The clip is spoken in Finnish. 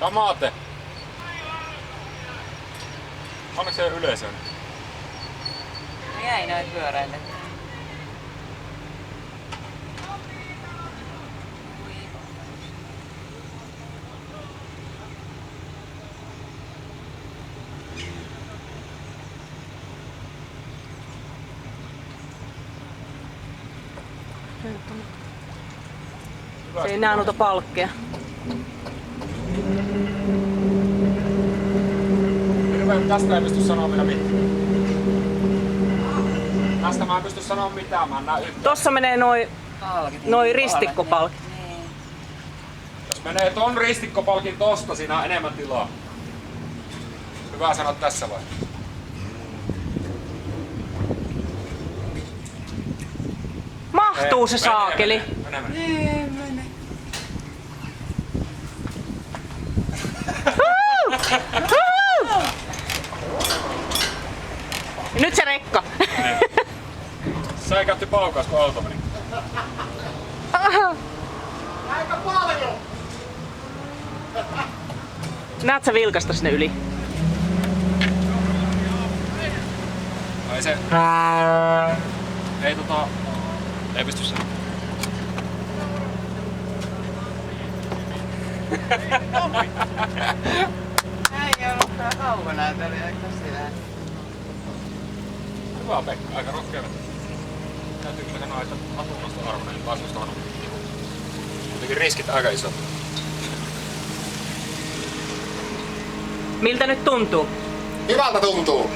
Samaten. Onneksi ei ole yleisöä. Jäi noin pyöräille. Se ei näe noita palkkeja. Tästä ei pysty sanoa vielä mitään. Tästä mä en pysty sanoa mitään, mä en näe yhtään. Tossa menee noi ristikkopalkit. Niin. Jos menee ton ristikkopalkin tosta, siinä on enemmän tilaa. Hyvä sanoa tässä vai? Mahtuu se saakeli. Mene. Ja nyt se rekka. Säikäytti paukaus kun auto meni. Aika paljon! Näet sä vilkasta sinne yli? Ei se... Ei pysty sanoa. Ei ollut tää kaukonäytelijä, eikö sinä? Hyvä Pekka, aika rohkea vetä. Täytyy kyllä sanoa, että asunnosta arvoinen vastusta on kuitenkin riskit aika isot. Miltä nyt tuntuu? Hyvältä tuntuu.